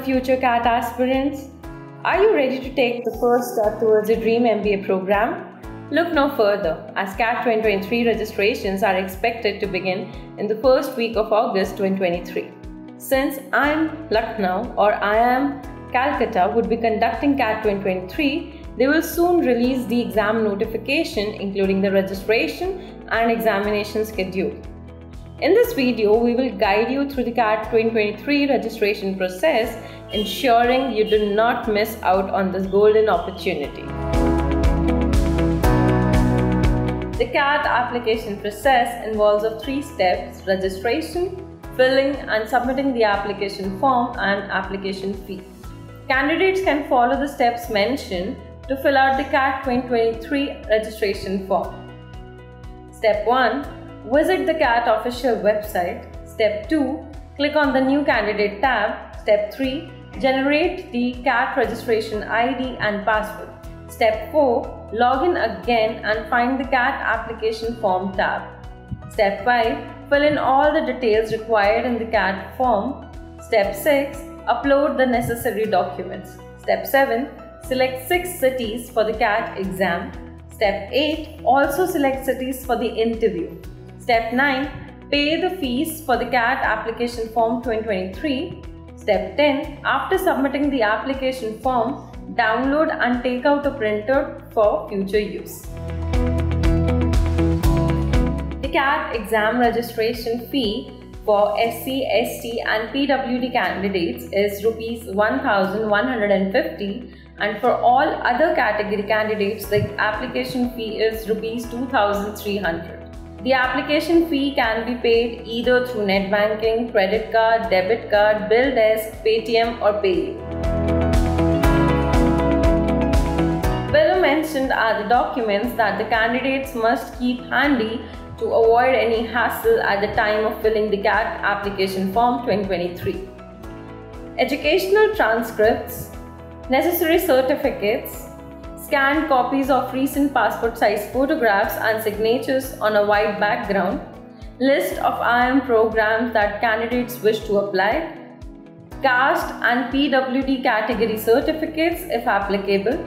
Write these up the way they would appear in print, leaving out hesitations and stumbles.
future CAT aspirants? Are you ready to take the first step towards a dream MBA program? Look no further, as CAT 2023 registrations are expected to begin in the first week of August 2023. Since I am Lucknow or I am Calcutta would be conducting CAT 2023, they will soon release the exam notification including the registration and examination schedule. In this video, we will guide you through the CAT 2023 registration process, ensuring you do not miss out on this golden opportunity. The CAT application process involves of 3 steps: registration, filling and submitting the application form, and application fee. Candidates can follow the steps mentioned to fill out the CAT 2023 registration form. Step 1. Visit the CAT official website. Step 2. Click on the New Candidate tab. Step 3. Generate the CAT registration ID and password. Step 4. Log in again and find the CAT application form tab. Step 5. Fill in all the details required in the CAT form. Step 6. Upload the necessary documents. Step 7. Select 6 cities for the CAT exam. Step 8. Also select cities for the interview. Step 9. Pay the fees for the CAT application form 2023. Step 10. After submitting the application form, download and take out a printer for future use. The CAT exam registration fee for SC, ST and PWD candidates is Rs 1,150, and for all other category candidates the application fee is Rs 2,300. The application fee can be paid either through net banking, credit card, debit card, bill desk, Paytm or PayU. Below mentioned are the documents that the candidates must keep handy to avoid any hassle at the time of filling the CAT application form 2023. Educational transcripts, necessary certificates, scanned copies of recent passport size photographs and signatures on a white background, list of IIM programs that candidates wish to apply, caste and PWD category certificates if applicable,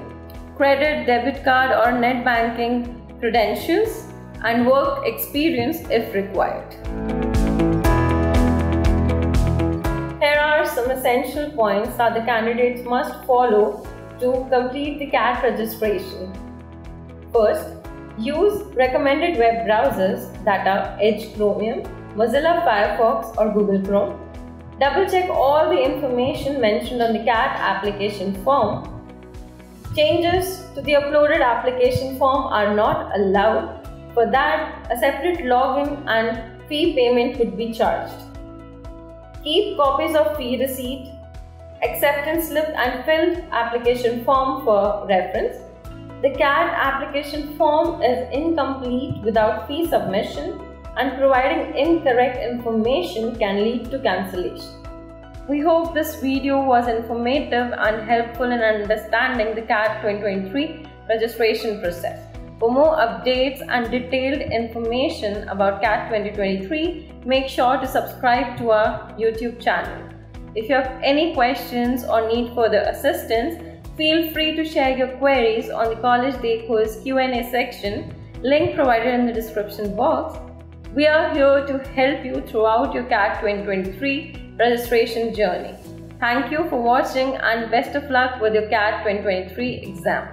credit, debit card or net banking credentials, and work experience if required. Here are some essential points that the candidates must follow to complete the CAT registration. First, use recommended web browsers that are Edge Chromium, Mozilla Firefox or Google Chrome. Double check all the information mentioned on the CAT application form. Changes to the uploaded application form are not allowed. For that, a separate login and fee payment would be charged. Keep copies of fee receipt, acceptance slip and filled application form for reference. The CAT application form is incomplete without fee submission, and providing incorrect information can lead to cancellation. We hope this video was informative and helpful in understanding the CAT 2023 registration process. For more updates and detailed information about CAT 2023, make sure to subscribe to our YouTube channel. If you have any questions or need further assistance, feel free to share your queries on the CollegeDekho's Q&A section, link provided in the description box. We are here to help you throughout your CAT 2023 registration journey. Thank you for watching and best of luck with your CAT 2023 exam.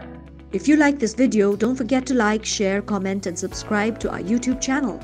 If you like this video, don't forget to like, share, comment and subscribe to our YouTube channel.